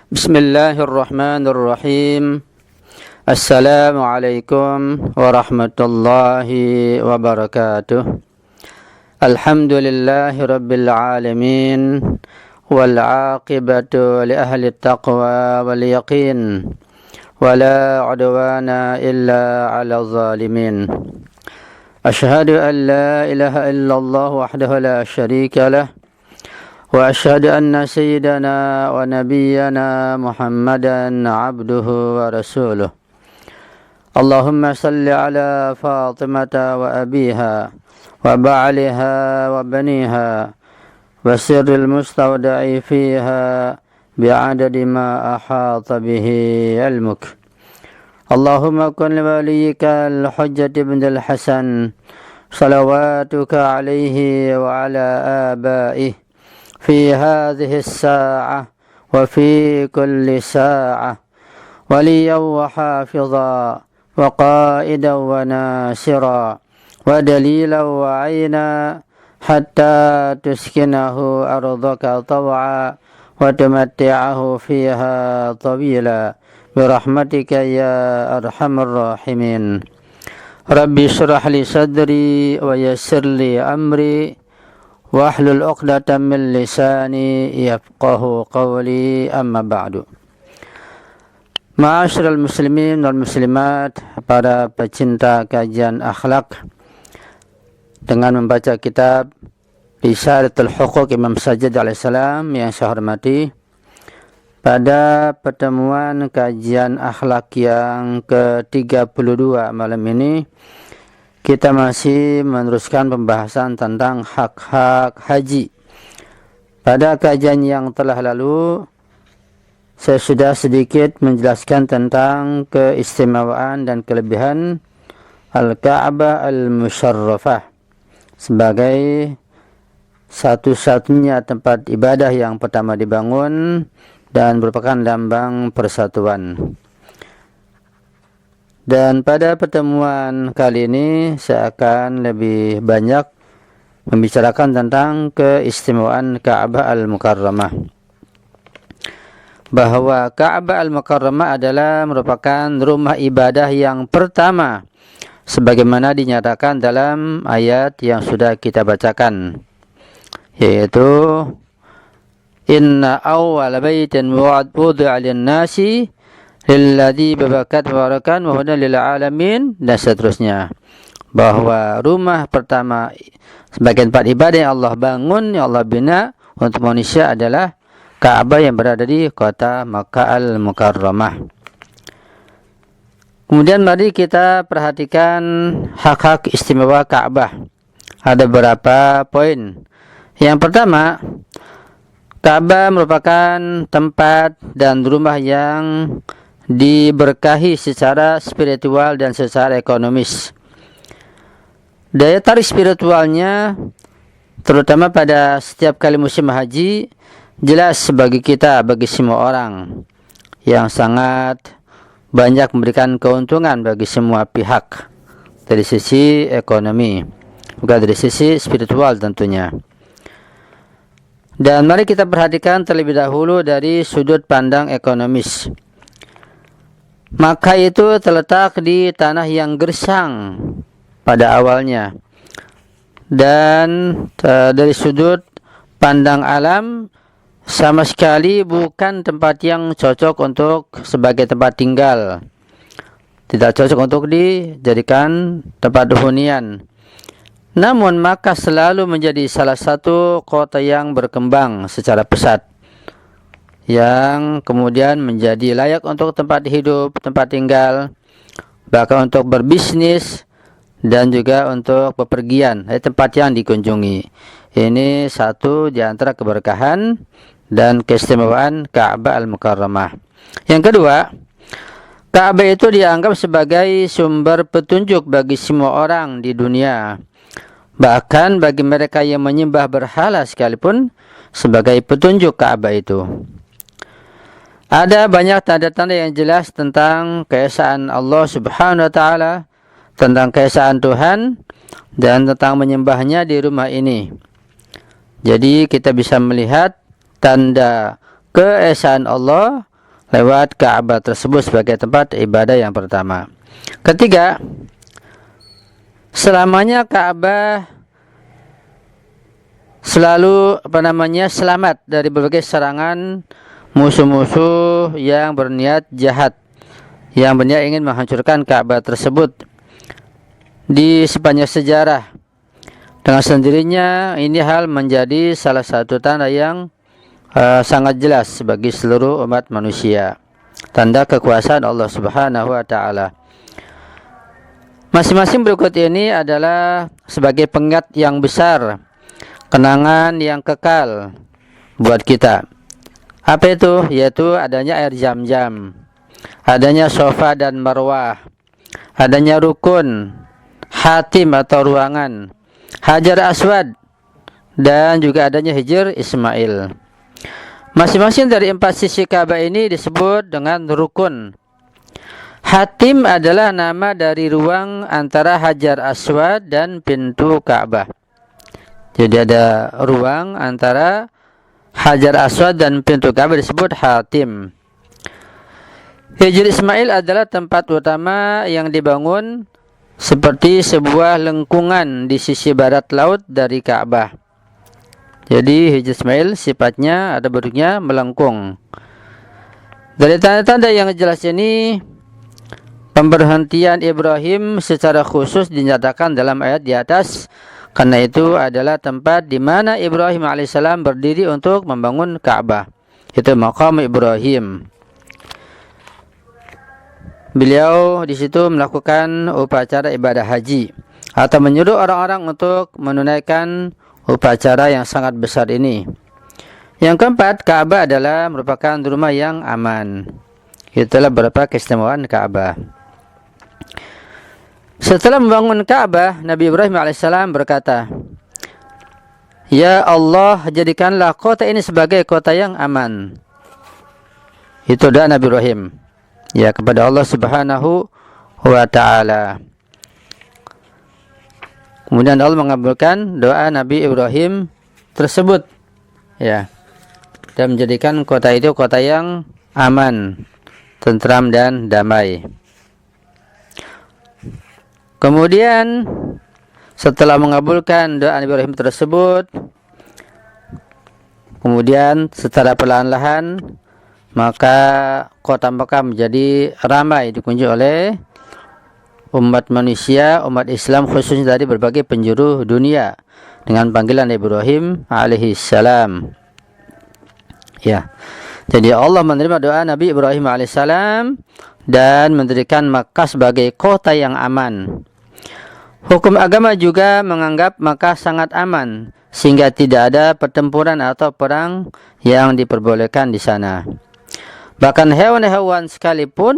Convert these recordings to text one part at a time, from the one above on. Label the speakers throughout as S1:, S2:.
S1: Bismillahirrahmanirrahim. Assalamualaikum warahmatullahi wabarakatuh. Alhamdulillahi rabbil alamin. Wal aqibatu li ahli taqwa wal yaqin. Wala udwana illa ala zalimin. Ashhadu an la ilaha illallah wahdahu la syarika lah. Wa ashhadu anna sayyidana wa nabiyyana Muhammadan abduhu wa rasuluh. Allahumma salli ala Fatimata wa abiha wa ba'liha wa baniha wa sirril mustawda'i fiha bi'adadi ma ahata bihi ilmuk. Allahumma kun liwaliyika al-hujjati ibn al-Hasan salawatuka alaihi wa ala abaihi في هذه الساعة وفي كل ساعة وليا وحافظا وقائدا وناصرا ودليلا وعينا حتى تسكنه أرضك طوعا وتمتعه فيها طويلا برحمتك يا أرحم الراحمين. ربي اشرح لي صدري ويسر لي أمري wahlul 'uqdatam min lisani yafqahu qawli, amma ba'du. Ma'asyiral muslimin wal muslimat, para pecinta kajian akhlak, dengan membaca kitab Risalatul Huquq Imam Sajjad alaihissalam yang saya hormati, pada pertemuan kajian akhlak yang ke-32 malam ini kita masih meneruskan pembahasan tentang hak-hak haji. Pada kajian yang telah lalu, saya sudah sedikit menjelaskan tentang keistimewaan dan kelebihan Al-Ka'bah Al-Musyarrafah sebagai satu-satunya tempat ibadah yang pertama dibangun dan merupakan lambang persatuan. Dan pada pertemuan kali ini saya akan lebih banyak membicarakan tentang keistimewaan Ka'bah Al-Mukarramah. Bahwa Ka'bah Al-Mukarramah adalah merupakan rumah ibadah yang pertama, sebagaimana dinyatakan dalam ayat yang sudah kita bacakan, yaitu Inna awwala baitin wudi'a lin-nasi lilladzi babakat barakan wa hudan lil alamin, dan seterusnya. Bahwa rumah pertama sebagai tempat ibadah yang Allah bangun, yang Allah bina untuk manusia adalah Ka'bah yang berada di kota Makkah Al-Mukarramah. Kemudian mari kita perhatikan hak-hak istimewa Ka'bah. Ada beberapa poin. Yang pertama, Ka'bah merupakan tempat dan rumah yang diberkahi secara spiritual dan secara ekonomis. Daya tarik spiritualnya, terutama pada setiap kali musim haji, jelas bagi kita, bagi semua orang, yang sangat banyak memberikan keuntungan bagi semua pihak dari sisi ekonomi, bukan dari sisi spiritual tentunya. Dan mari kita perhatikan terlebih dahulu dari sudut pandang ekonomis. Makkah itu terletak di tanah yang gersang pada awalnya, dan dari sudut pandang alam sama sekali bukan tempat yang cocok untuk sebagai tempat tinggal, tidak cocok untuk dijadikan tempat hunian. Namun Makkah selalu menjadi salah satu kota yang berkembang secara pesat, yang kemudian menjadi layak untuk tempat hidup, tempat tinggal, bahkan untuk berbisnis dan juga untuk bepergian, tempat yang dikunjungi. Ini satu di antara keberkahan dan keistimewaan Ka'bah Al-Mukarramah. Yang kedua, Ka'bah itu dianggap sebagai sumber petunjuk bagi semua orang di dunia. Bahkan bagi mereka yang menyembah berhala sekalipun, sebagai petunjuk Ka'bah itu. Ada banyak tanda-tanda yang jelas tentang keesaan Allah Subhanahu wa Ta'ala, tentang keesaan Tuhan, dan tentang menyembahnya di rumah ini. Jadi kita bisa melihat tanda keesaan Allah lewat Ka'bah tersebut sebagai tempat ibadah yang pertama. Ketiga, selamanya Ka'bah selalu selamat dari berbagai serangan musuh-musuh yang berniat jahat, yang berniat ingin menghancurkan Ka'bah tersebut di sepanjang sejarah. Dengan sendirinya ini hal menjadi salah satu tanda yang sangat jelas bagi seluruh umat manusia, tanda kekuasaan Allah Subhanahu wa taala. Masing-masing berikut ini adalah sebagai pengingat yang besar, kenangan yang kekal buat kita. Apa itu? Yaitu adanya air Zam-Zam, adanya Safa dan Marwah, adanya rukun, hatim atau ruangan, Hajar Aswad, dan juga adanya Hijr Ismail. Masing-masing dari 4 sisi Ka'bah ini disebut dengan rukun. Hatim adalah nama dari ruang antara Hajar Aswad dan pintu Ka'bah. Jadi ada ruang antara Hajar Aswad dan pintu Ka'bah disebut hatim. Hijr Ismail adalah tempat utama yang dibangun seperti sebuah lengkungan di sisi barat laut dari Ka'bah. Jadi Hijr Ismail sifatnya ada bentuknya melengkung. Dari tanda-tanda yang jelas ini, pemberhentian Ibrahim secara khusus dinyatakan dalam ayat di atas, karena itu adalah tempat di mana Ibrahim alaihissalam berdiri untuk membangun Ka'bah. Itu maqam Ibrahim. Beliau di situ melakukan upacara ibadah haji atau menyuruh orang-orang untuk menunaikan upacara yang sangat besar ini. Yang keempat, Ka'bah adalah merupakan rumah yang aman. Itulah beberapa keistimewaan Ka'bah. Setelah membangun Ka'bah, Nabi Ibrahim alaihissalam berkata, "Ya Allah, jadikanlah kota ini sebagai kota yang aman." Itu doa Nabi Ibrahim ya kepada Allah Subhanahu wa taala. Kemudian Allah mengabulkan doa Nabi Ibrahim tersebut ya, dan menjadikan kota itu kota yang aman, tentram dan damai. Kemudian setelah mengabulkan doa Nabi Ibrahim tersebut, kemudian secara perlahan-lahan maka kota Mekah menjadi ramai dikunjungi oleh umat manusia, umat Islam khususnya dari berbagai penjuru dunia dengan panggilan Ibrahim alaihi salam. Ya. Jadi Allah menerima doa Nabi Ibrahim alaihi salam dan mendirikan Makkah sebagai kota yang aman. Hukum agama juga menganggap Makkah sangat aman sehingga tidak ada pertempuran atau perang yang diperbolehkan di sana. Bahkan hewan-hewan sekalipun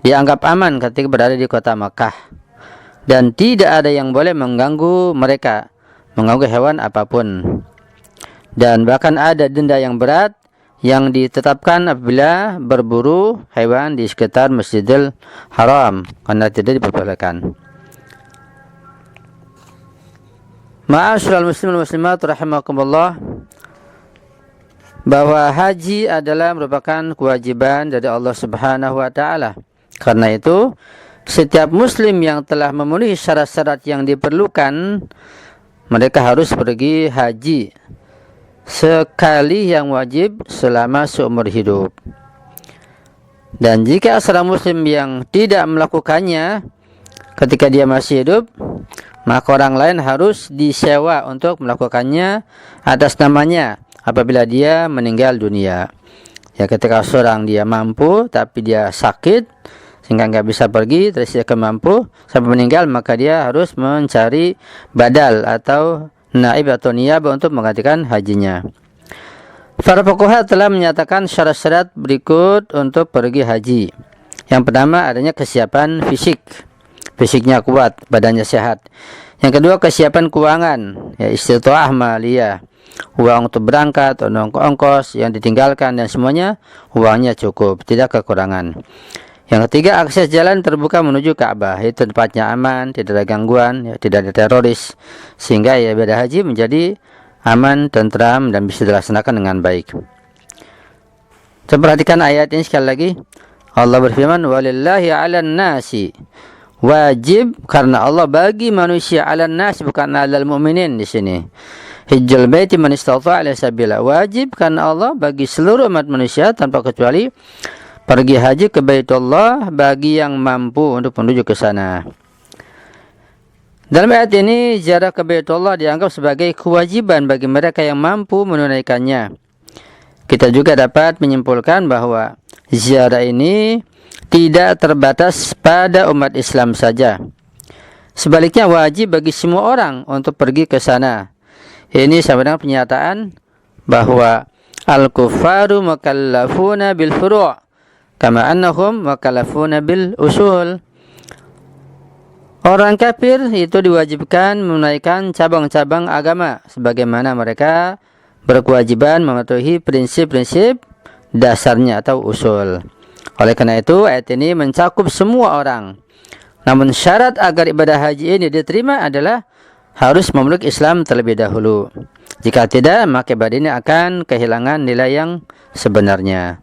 S1: dianggap aman ketika berada di kota Makkah. Dan tidak ada yang boleh mengganggu mereka, mengganggu hewan apapun. Dan bahkan ada denda yang berat yang ditetapkan apabila berburu hewan di sekitar Masjidil Haram, karena tidak diperbolehkan. Ma'asyiral muslimin wal muslimat rahimakumullah, bahwa haji adalah merupakan kewajiban dari Allah Subhanahu wa taala. Karena itu, setiap muslim yang telah memenuhi syarat-syarat yang diperlukan, mereka harus pergi haji sekali yang wajib selama seumur hidup. Dan jika seorang muslim yang tidak melakukannya ketika dia masih hidup, maka orang lain harus disewa untuk melakukannya atas namanya apabila dia meninggal dunia. Ya, ketika seorang dia mampu tapi dia sakit sehingga nggak bisa pergi, terus dia kemampu sampai meninggal, maka dia harus mencari badal atau naib atau niyabah untuk menggantikan hajinya. Para fuqaha telah menyatakan syarat-syarat berikut untuk pergi haji. Yang pertama, adanya kesiapan fisik. Fisiknya kuat, badannya sehat. Yang kedua, kesiapan keuangan, ya istita'ah maliyah. Uang untuk berangkat, ongkos yang ditinggalkan dan semuanya uangnya cukup, tidak kekurangan. Yang ketiga, akses jalan terbuka menuju Ka'bah, itu tempatnya aman, tidak ada gangguan, ya, tidak ada teroris, sehingga ya ibadah haji menjadi aman, tentram dan bisa dilaksanakan dengan baik. Kita perhatikan ayat ini sekali lagi. Allah berfirman, walillahi 'alan nasi. Wajib karena Allah bagi manusia 'alan nas, bukan 'alal mu'minin di sini. Hijjul baiti man istata'a ilaihi sabila. Wajib karena Allah bagi seluruh umat manusia tanpa kecuali pergi haji ke Baitullah bagi yang mampu untuk menuju ke sana. Dalam ayat ini ziarah ke Baitullah dianggap sebagai kewajiban bagi mereka yang mampu menunaikannya. Kita juga dapat menyimpulkan bahwa ziarah ini tidak terbatas pada umat Islam saja. Sebaliknya wajib bagi semua orang untuk pergi ke sana. Ini sama dengan pernyataan bahwa al-kuffaru mukallafuna bil furu' kama annahum mukallafuna bil usul. Orang kafir itu diwajibkan menunaikan cabang-cabang agama sebagaimana mereka berkewajiban mematuhi prinsip-prinsip dasarnya atau usul. Oleh karena itu, ayat ini mencakup semua orang. Namun syarat agar ibadah haji ini diterima adalah harus memeluk Islam terlebih dahulu. Jika tidak, maka ibadah ini akan kehilangan nilai yang sebenarnya.